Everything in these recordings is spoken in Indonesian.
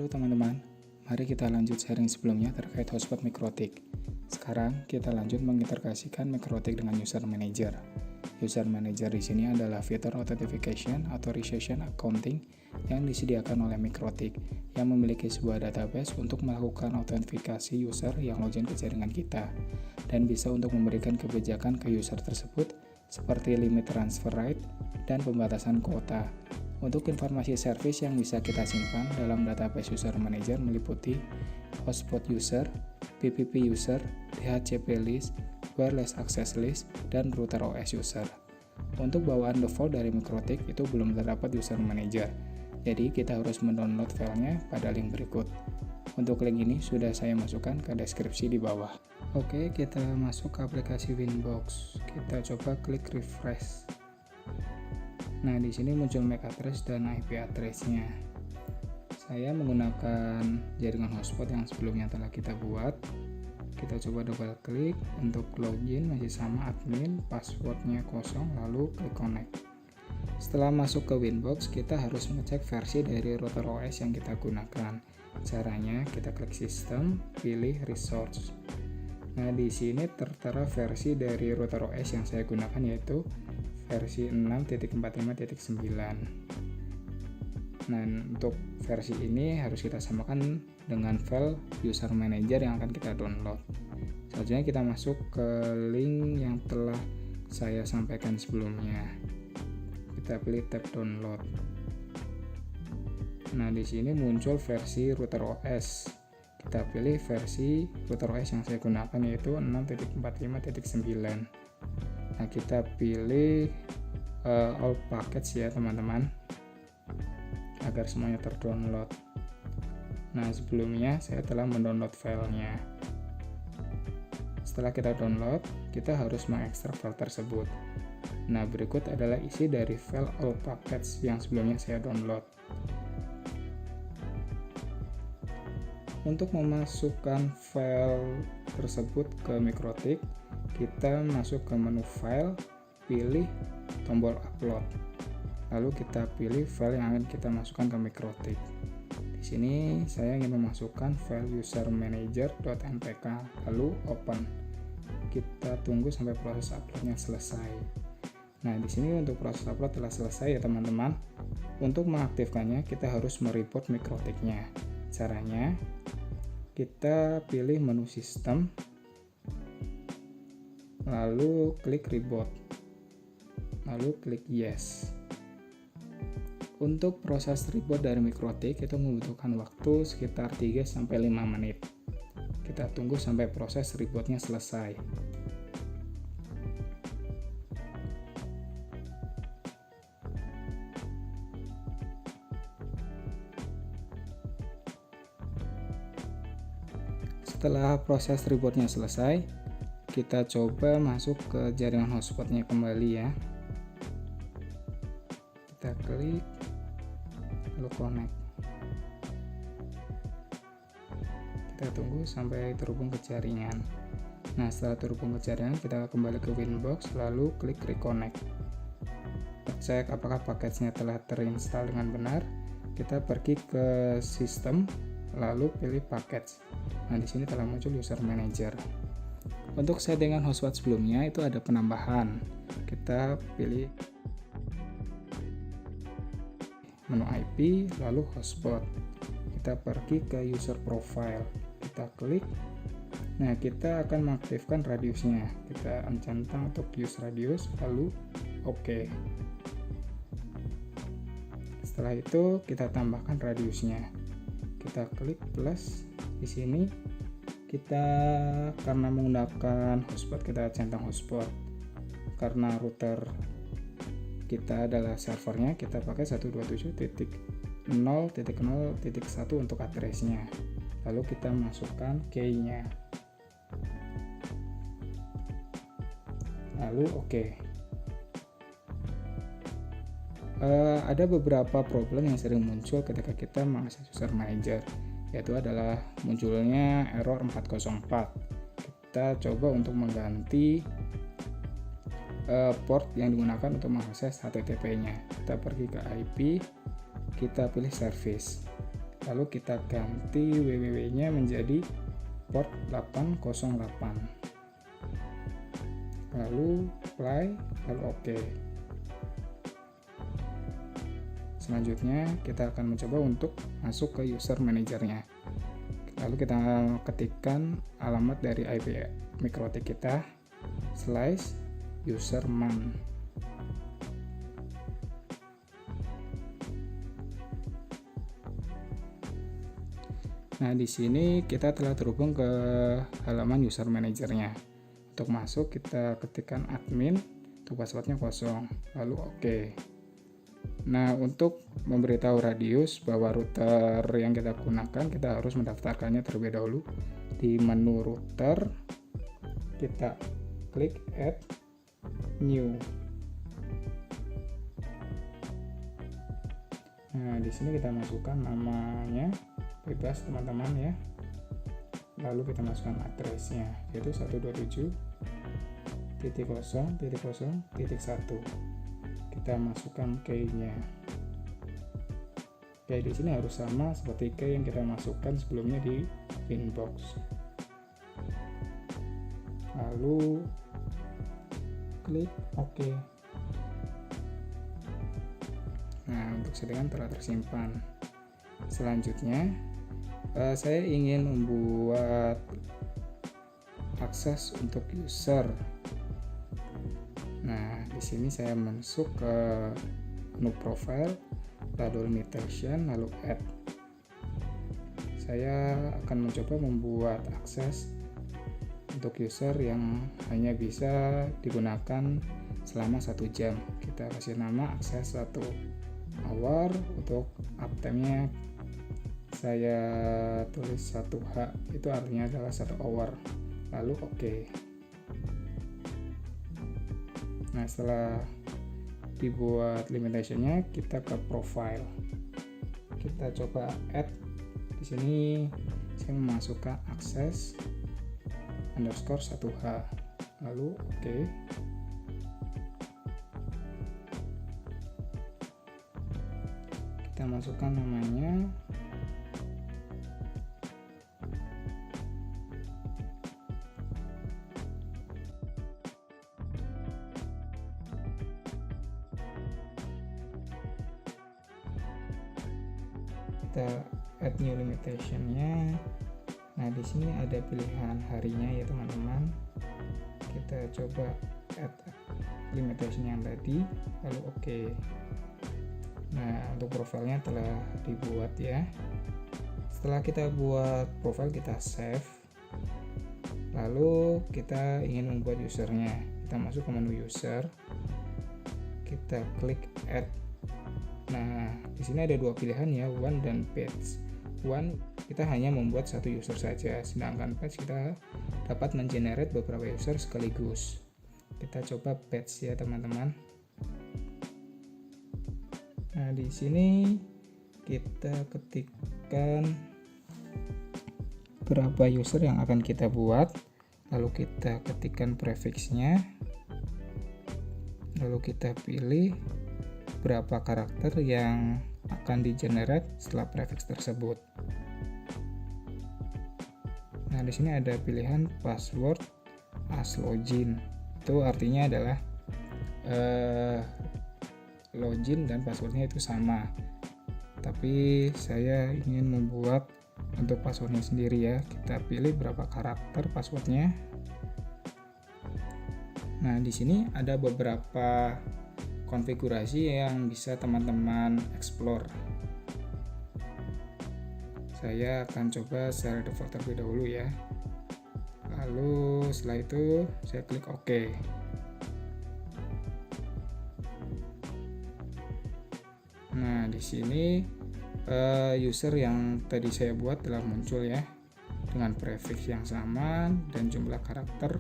Halo teman-teman, mari kita lanjut sharing sebelumnya terkait hotspot Mikrotik. Sekarang kita lanjut mengintegrasikan Mikrotik dengan User Manager. User Manager di sini adalah fitur authentication, authorization, accounting yang disediakan oleh Mikrotik yang memiliki sebuah database untuk melakukan autentifikasi user yang login ke jaringan kita dan bisa untuk memberikan kebijakan ke user tersebut seperti limit transfer rate dan pembatasan kuota. Untuk informasi service yang bisa kita simpan dalam database User Manager meliputi hotspot user, PPP user, DHCP list, wireless access list, dan router OS user. Untuk bawaan default dari Mikrotik itu belum terdapat User Manager, jadi kita harus mendownload filenya pada link berikut. Untuk link ini sudah saya masukkan ke deskripsi di bawah. Oke, kita masuk ke aplikasi Winbox. Kita coba klik refresh. Nah, di sini muncul MAC address dan IP address-nya. Saya menggunakan jaringan hotspot yang sebelumnya telah kita buat. Kita coba double klik untuk login, masih sama admin, passwordnya kosong, lalu klik connect. Setelah masuk ke Winbox, kita harus mengecek versi dari router OS yang kita gunakan. Caranya, kita klik sistem, pilih resource. Nah, di sini tertera versi dari router OS yang saya gunakan yaitu versi 6.45.9. Nah, untuk versi ini harus kita samakan dengan file User Manager yang akan kita download. Selanjutnya kita masuk ke link yang telah saya sampaikan sebelumnya. Kita pilih tab download. Nah, di sini muncul versi router OS. Kita pilih versi router OS yang saya gunakan yaitu 6.45.9. Nah, kita pilih all package ya teman-teman, agar semuanya terdownload. Nah, sebelumnya saya telah mendownload filenya. Setelah kita download, kita harus mengekstrak file tersebut. Nah, berikut adalah isi dari file all package yang sebelumnya saya download. Untuk memasukkan file tersebut ke Mikrotik, kita masuk ke menu file, pilih tombol upload, lalu kita pilih file yang akan kita masukkan ke Mikrotik. Di sini saya ingin memasukkan file usermanager.npk, lalu open. Kita tunggu sampai proses uploadnya selesai. Nah, di sini untuk proses upload telah selesai ya teman-teman. Untuk mengaktifkannya kita harus mereport Mikrotiknya. Caranya, kita pilih menu sistem, lalu klik reboot, lalu klik yes. Untuk proses reboot dari Mikrotik itu membutuhkan waktu sekitar 3-5 menit. Kita tunggu sampai proses rebootnya selesai. Setelah proses rebootnya selesai, kita coba masuk ke jaringan hotspotnya kembali ya. Kita klik, lalu connect. Kita tunggu sampai terhubung ke jaringan. Nah, setelah terhubung ke jaringan, kita kembali ke Winbox, lalu klik reconnect. Cek apakah paketnya telah terinstall dengan benar. Kita pergi ke sistem, lalu pilih package. Nah, di sini telah muncul User Manager. Untuk settingan hotspot sebelumnya itu ada penambahan. Kita pilih menu IP, lalu hotspot. Kita pergi ke user profile. Kita klik. Nah, kita akan mengaktifkan radiusnya. Kita centang untuk use radius, lalu OK. Setelah itu kita tambahkan radiusnya. Kita klik plus. Di sini kita karena menggunakan hotspot, kita centang hotspot. Karena router kita adalah servernya, kita pakai 127.0.0.1 untuk addressnya. Lalu kita masukkan key-nya. Lalu oke. Ada beberapa problem yang sering muncul ketika kita mengakses User Manager, yaitu adalah munculnya error 404. Kita coba untuk mengganti port yang digunakan untuk mengakses HTTP-nya. Kita pergi ke IP, kita pilih service. lalu kita ganti www-nya menjadi port 808, lalu apply, lalu OK. Selanjutnya kita akan mencoba untuk masuk ke user manajernya. Lalu kita ketikkan alamat dari IP MikroTik kita /userman. Nah, di sini kita telah terhubung ke halaman user manajernya. Untuk masuk kita ketikkan admin, untuk passwordnya kosong, lalu OK. Nah, untuk memberitahu radius bahwa router yang kita gunakan, kita harus mendaftarkannya terlebih dahulu. Di menu router, kita klik add new. Nah, di sini kita masukkan namanya, bebas teman-teman ya. Lalu kita masukkan addressnya, yaitu 127.0.0.1. Kita masukkan key-nya. Key di sini harus sama seperti key yang kita masukkan sebelumnya di inbox. Lalu klik OK. Nah, untuk settingan telah tersimpan. Selanjutnya, saya ingin membuat akses untuk user. Nah, di sini saya masuk ke menu profile, lalu limitation, lalu add. Saya akan mencoba membuat akses untuk user yang hanya bisa digunakan selama 1 jam. Kita kasih nama akses 1 hour. Untuk uptime-nya saya tulis 1H, itu artinya adalah 1 hour, lalu OK. Nah, setelah dibuat limitationnya, kita ke profile, kita coba add. Di sini saya memasukkan akses underscore 1H, lalu OK. Kita masukkan namanya, kita add new limitation-nya. Nah, di sini ada pilihan harinya ya teman-teman. Kita coba add limitation yang tadi, lalu OK. Nah, untuk profilnya telah dibuat ya. Setelah kita buat profile, kita save. Lalu kita ingin membuat usernya. Kita masuk ke menu user. Kita klik add. Nah, di sini ada 2 pilihan ya, one dan page. One, kita hanya membuat 1 user saja, sedangkan page kita dapat mengenerate beberapa user sekaligus. Kita coba page ya teman-teman. Nah, di sini kita ketikkan berapa user yang akan kita buat, lalu kita ketikkan prefixnya, lalu kita pilih berapa karakter yang akan di-generate setelah prefix tersebut. Nah, di sini ada pilihan password as login. Itu artinya adalah login dan passwordnya itu sama. Tapi saya ingin membuat untuk passwordnya sendiri ya. Kita pilih berapa karakter passwordnya. Nah, di sini ada beberapa konfigurasi yang bisa teman-teman explore. Saya akan coba secara default terlebih dahulu ya. Lalu setelah itu saya klik OK. Nah, di sini user yang tadi saya buat telah muncul ya, dengan prefix yang sama dan jumlah karakter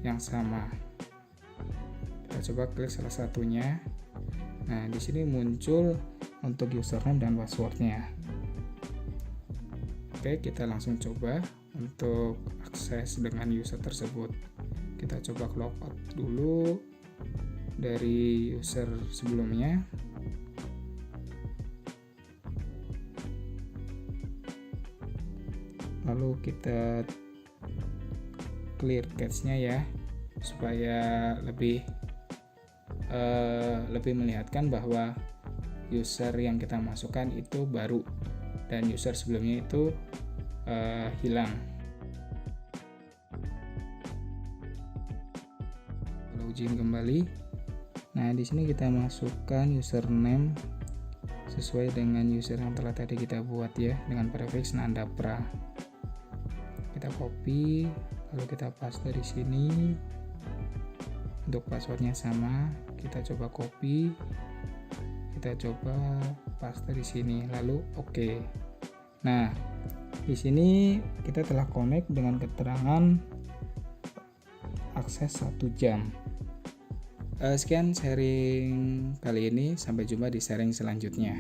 yang sama. Kita coba klik salah satunya. Nah, di sini muncul untuk username dan passwordnya. Oke, kita langsung coba untuk akses dengan user tersebut. Kita coba logout dulu dari user sebelumnya. lalu kita clear cache-nya ya, supaya lebih melihatkan bahwa user yang kita masukkan itu baru dan user sebelumnya itu hilang. Login kembali. Nah, di sini kita masukkan username sesuai dengan user yang telah tadi kita buat ya, dengan prefix nandapra. Kita copy, lalu kita paste di sini. Untuk passwordnya sama, kita coba copy, kita coba paste di sini, lalu oke. Nah, di sini kita telah connect dengan keterangan akses 1 jam. Sekian sharing kali ini, sampai jumpa di sharing selanjutnya.